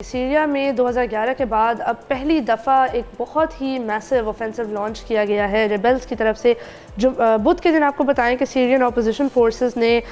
Syria में 2011 के बाद अब पहली दफ़ा एक बहुत ही मैसिव ऑफेंसिव लॉन्च किया गया है रेबल्स की तरफ से। जो बुध के दिन आपको बताएं कि सीरियन अपोजिशन फोर्सेस ने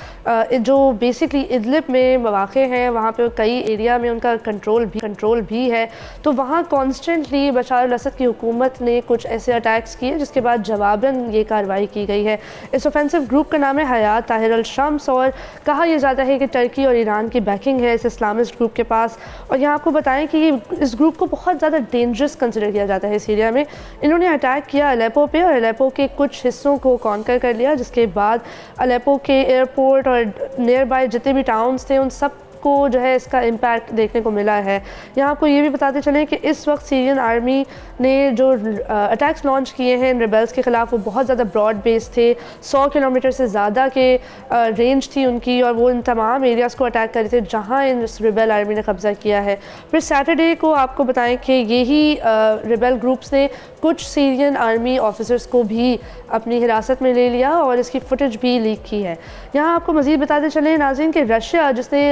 जो बेसिकली इदलिब में मौक़े हैं वहाँ पे कई एरिया में उनका कंट्रोल भी है, तो वहाँ कॉन्स्टेंटली बशार अल-असद की हुकूमत ने कुछ ऐसे अटैक्स किए जिसके बाद जवाबन ये कार्रवाई की गई है। इस ऑफेंसिव ग्रुप का नाम है हयात ताहिर अल-शम्स और कहा यह जाता है कि टर्की और ईरान की बैकिंग है इस इस्लामिस्ट ग्रुप के पास। और यहाँ आपको बताएं कि इस ग्रुप को बहुत ज़्यादा डेंजरस कंसिडर किया जाता है सीरिया में। इन्होंने अटैक किया अलेप्पो पे और अलेप्पो के कुछ हिस्सों को कॉन्कर कर लिया, जिसके बाद अलेप्पो के एयरपोर्ट और नियर बाय जितने भी टाउन्स थे उन सब को जो है इसका इम्पैक्ट देखने को मिला है। यहाँ आपको ये भी बताते चलें कि इस वक्त सीरियन आर्मी ने जो अटैक्स लॉन्च किए हैं इन रिबेल्स के ख़िलाफ़ वो बहुत ज़्यादा ब्रॉड बेस थे। 100 किलोमीटर से ज़्यादा के रेंज थी उनकी और वो इन तमाम एरियाज़ को अटैक कर रहे थे जहाँ इन रिबेल आर्मी ने कब्ज़ा किया है। फिर सैटरडे को आपको बताएं कि यही रिबेल ग्रुप्स ने कुछ सीरियन आर्मी ऑफिसर्स को भी अपनी हिरासत में ले लिया और इसकी फुटेज भी लीक की है। यहाँ आपको मज़ीद बताते चलें नाज़रीन कि रशिया जिसने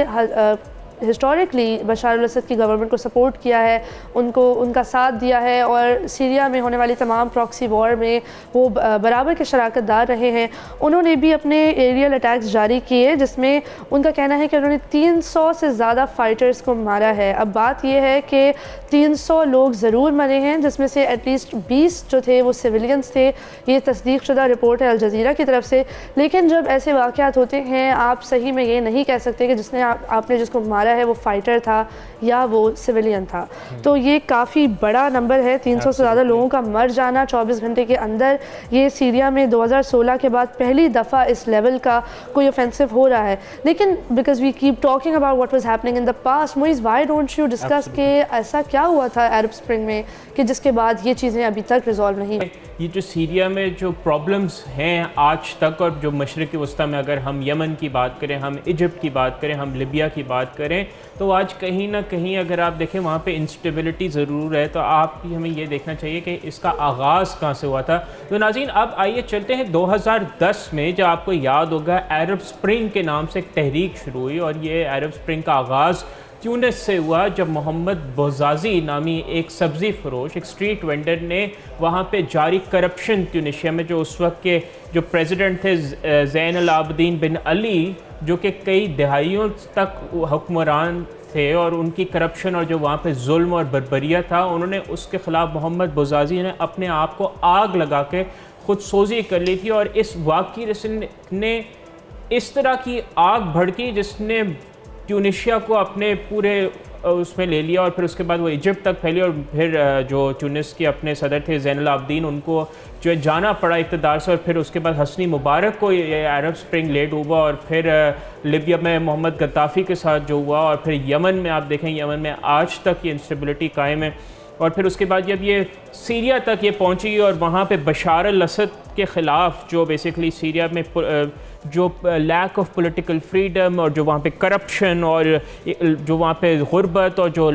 हिस्टोरिकली बशार अल-असद की गवर्नमेंट को सपोर्ट किया है, उनका साथ दिया है और सीरिया में होने वाली तमाम प्रॉक्सी वॉर में वो बराबर के शराकत दार रहे हैं, उन्होंने भी अपने एरियल अटैक्स जारी किए जिसमें उनका कहना है कि उन्होंने 300 से ज़्यादा फाइटर्स को मारा है। अब बात यह है कि 300 लोग ज़रूर मरे हैं जिसमें से एटलीस्ट 20 जो थे वो सिविलियंस थे। ये तस्दीक शुदा रिपोर्ट है अल जज़ीरा की तरफ से। लेकिन जब ऐसे वाक़यात होते हैं आप सही में ये नहीं कह सकते कि जिसने आपने जिसको मारा है वो फाइटर था या वो सिविलियन था। तो ये काफ़ी बड़ा नंबर है, 300 से ज़्यादा लोगों का मर जाना 24 घंटे के अंदर। ये सीरिया में 2016 के बाद पहली दफ़ा इस लेवल का कोई ऑफेंसिव हो रहा है। लेकिन because we keep talking about what was happening in the past, Moiz why don't you discuss कि ऐसा क्या हुआ था अरब स्प्रिंग में कि जिसके बाद ये चीज़ें अभी तक रिजॉल्व नहीं हुई। ये जो सीरिया में जो प्रॉब्लम्स हैं आज तक, और जो मशरिक़ वस्ता में अगर हम यमन की बात करें, हम इजिप्ट की बात करें, हम लिबिया की बात करें, तो आज कहीं ना कहीं अगर आप देखें वहाँ पे इंस्टेबिलिटी ज़रूर है। तो आप हमें ये देखना चाहिए कि इसका आगाज़ कहाँ से हुआ था। तो नाज़रीन अब आइए चलते हैं 2010 में, जो आपको याद होगा अरब स्प्रिंग के नाम से एक तहरीक शुरू हुई और ये अरब स्प्रिंग का आगाज़ ट्यूनिस से हुआ जब मोहम्मद बौज़ाज़ी नामी एक सब्ज़ी फरोश, एक स्ट्रीट वेंडर ने वहाँ पे जारी करप्शन ट्यूनिशिया में, जो उस वक्त के जो प्रेसिडेंट थे ज़ैन अल आबिदीन बिन अली, जो कि कई दहाइयों तक हुक्मरान थे, और उनकी करप्शन और जो वहाँ पे जुल्म और बर्बरिया था, उन्होंने उसके ख़िलाफ़ मोहम्मद बौज़ाज़ी ने अपने आप को आग लगा के ख़ुद सोजी कर ली थी। और इस वाक़ये ने इस तरह की आग भड़की जिसने ट्यूनिशिया को अपने पूरे उसमें ले लिया और फिर उसके बाद वो इजिप्ट तक फैली और फिर जो ट्यूनिस के अपने सदर थे ज़ैन अल आबिदीन, उनको जो है जाना पड़ा इक़्तिदार से, और फिर उसके बाद हस्नी मुबारक को ये अरब स्प्रिंग लेट हुआ, और फिर लिबिया में मोहम्मद गद्दाफ़ी के साथ जो हुआ, और फिर यमन में आप देखें यमन में आज तक ये इंस्टेबिलिटी कायम है। और फिर उसके बाद जब ये सीरिया तक ये पहुंची और वहाँ पे बशार अल-असद के ख़िलाफ़ जो बेसिकली सीरिया में जो लैक ऑफ पॉलिटिकल फ्रीडम और जो वहाँ पे करप्शन और जो वहाँ पे गुर्बत और जो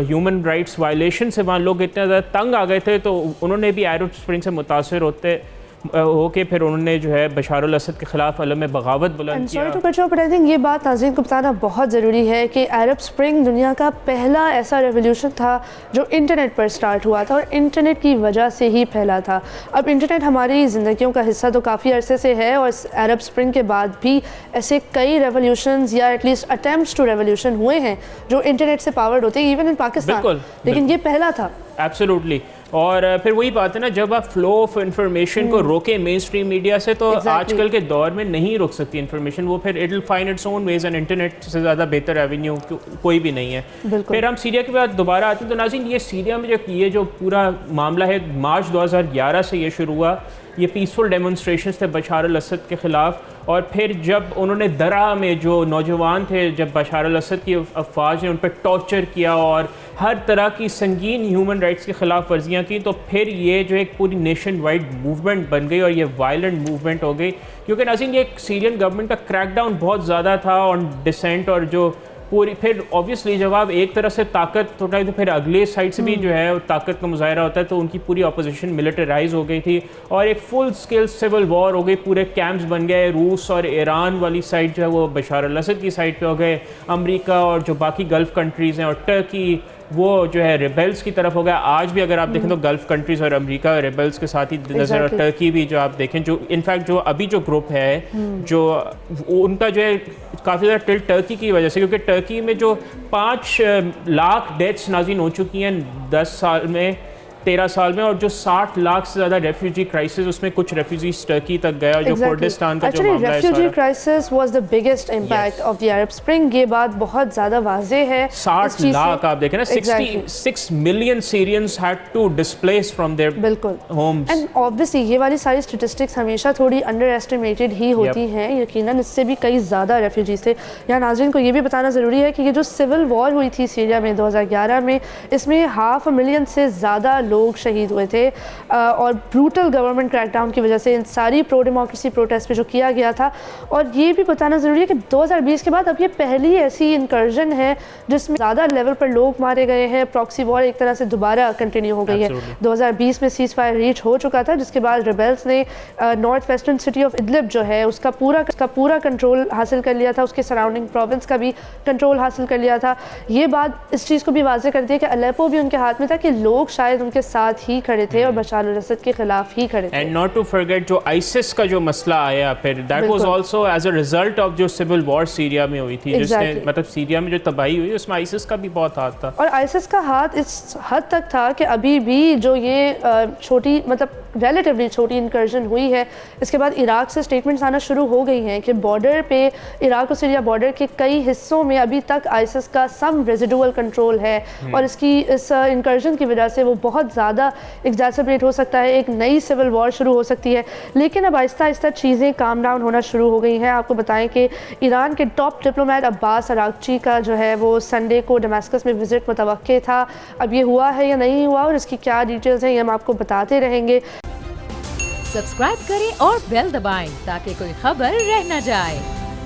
ह्यूमन राइट्स वायलेशन से वहाँ लोग इतने ज़्यादा तंग आ गए थे, तो उन्होंने भी अरब स्प्रिंग से मुतासर होके फिर उन्होंने जो है बशार अल-असद के ख़िलाफ़ अलम में बगावत बुलंद किया। बट आई थिंक ये बात नाज़रीन को बताना बहुत ज़रूरी है कि अरब स्प्रिंग दुनिया का पहला ऐसा रेवोल्यूशन था जो इंटरनेट पर स्टार्ट हुआ था और इंटरनेट की वजह से ही फैला था। अब इंटरनेट हमारी ज़िंदगियों का हिस्सा तो काफ़ी अरसे से है और अरब स्प्रिंग के बाद भी ऐसे कई रेवोल्यूशंस या एटलीस्ट अटैम्प्ट्स टू रेवोल्यूशन हुए हैं जो इंटरनेट से पावर्ड होते हैं, इवन इन पाकिस्तान, लेकिन ये पहला था। एब्सोल्युटली। और फिर वही बात है ना, जब आप फ्लो ऑफ इन्फॉर्मेशन को रोके मेन स्ट्रीम मीडिया से, तो आजकल के दौर में नहीं रोक सकती इन्फॉर्मेशन, वो फिर it will find its own ways, and internet से ज़्यादा बेहतर एवेन्यू कोई भी नहीं है। फिर हम सीरिया के बाद दोबारा आते हैं। तो नाज़रीन ये सीरिया में जो पूरा मामला है, मार्च 2011 से ये शुरू हुआ। ये पीसफुल डेमोन्स्ट्रेशंस थे बशार अल-असद के ख़िलाफ़, और फिर जब उन्होंने दरा में जो नौजवान थे, जब बशार अल-असद की अफवाज ने उन पर टॉर्चर किया और हर तरह की संगीन ह्यूमन राइट्स की ख़िलाफ़ वर्जियाँ की, तो फिर ये जो एक पूरी नेशन वाइड मूवमेंट बन गई और ये वायलेंट मूवमेंट हो गई। क्योंकि नाज़रीन ये सीरियन गवर्नमेंट का क्रैकडाउन बहुत ज़्यादा था ऑन डिसेंट और जो पूरी फिर ऑब्वियसली जब आप एक तरह से ताकत उठाए तो फिर अगले साइड से भी जो है ताकत का मुजाहरा होता है, तो उनकी पूरी अपोजिशन मिलिटराइज हो गई थी और एक फुल स्केल सिविल वॉर हो गई, पूरे कैंप्स बन गए, रूस और ईरान वाली साइड जो है वो बशार अल असद की साइड पे हो गए, अमेरिका और जो बाकी गल्फ़ कंट्रीज़ हैं और टर्की वो जो है रिबेल्स की तरफ हो गया। आज भी अगर आप देखें तो गल्फ़ कंट्रीज़ और अमेरिका रिबेल्स के साथ ही नज़र, और टर्की भी जो आप देखें, जो इनफैक्ट जो अभी जो ग्रुप है जो उनका जो है काफ़ी ज़्यादा टिल्ट टर्की की वजह से, क्योंकि टर्की में जो 5 लाख डेथ्स नाज़िल हो चुकी हैं 10 साल में 13 साल में, और जो 60 लाख से ज़्यादा रेफ्यूजी क्राइसिस, उसमें कुछ रेफ्यूजीज टर्की तक गया, और जो कुर्दिस्तान का जो मामला है, refugee crisis was the biggest impact of the Arab spring. ये बात बहुत ज़्यादा वाज़ेह है। 60 लाख आप देखें ना, 66 million Syrians had to displace from their homes. And obviously ये वाली सारी स्टेटिस्टिक्स हमेशा थोड़ी अंडर एस्टिमेटेड ही होती हैं, यकीनन इससे भी कई ज़्यादा रेफ्यूजीज थे। यहाँ नाज़रीन को ये भी बताना ज़रूरी है कि ये जो सिविल वॉर हुई थी सीरिया में 2011 में, इसमें 500,000 से ज़्यादा लोग शहीद हुए थे और ब्रूटल गवर्नमेंट क्रैकडाउन की वजह से इन सारी प्रो डेमोक्रेसी प्रोटेस्ट पे जो किया गया था। और ये भी बताना ज़रूरी है कि 2020 के बाद अब ये पहली ऐसी इंकर्जन है जिसमें ज़्यादा लेवल पर लोग मारे गए हैं। प्रॉक्सी वॉर एक तरह से दोबारा कंटिन्यू हो गई है। 2020 में सीज़ फायर रीच हो चुका था, जिसके बाद रिबेल्स ने north western city of Idlib जो है उसका पूरा कंट्रोल हासिल कर लिया था, उसके सराउंडिंग प्रोविंस का भी कंट्रोल हासिल कर लिया था। ये बात इस चीज़ को भी वाज़ेह कर दी है कि अलेप्पो भी उनके हाथ में था, कि लोग शायद उनके साथ ही खड़े थे और बशार अल असद के खिलाफ ही खड़े थे। एंड नॉट टू फॉरगेट जो आईसिस का जो मसला आया फिर, that was also as a result of जो सिविल वॉर सीरिया में हुई थी, जिसने मतलब सीरिया में जो तबाही हुई उसमें आईसिस का भी बहुत हाथ था। और आईसिस का हाथ इस हद तक था कि अभी भी जो ये छोटी मतलब रिलेटिवली छोटी इंकर्जन हुई है, इसके बाद इराक से स्टेटमेंट्स आना शुरू हो गई हैं कि बॉर्डर पे, इराक और सीरिया बॉर्डर के कई हिस्सों में अभी तक आईसिस का सम रेजिडुअल कंट्रोल है और इसकी इस इंकर्जन की वजह से वो बहुत ज़्यादा एग्जैसरबेट हो सकता है, एक नई सिविल वॉर शुरू हो सकती है। लेकिन अब आहिस्ता आहिस्ता चीज़ें काम डाउन होना शुरू हो गई हैं। आपको बताएं कि ईरान के टॉप डिप्लोमेट अब्बास अरागची का जो है वो संडे को दमास्कस में विजिट मुतवक्के था। अब ये हुआ है या नहीं हुआ और इसकी क्या डिटेल्स हैं ये हम आपको बताते रहेंगे। सब्सक्राइब करें और बेल दबाएं ताकि कोई खबर रह न जाए।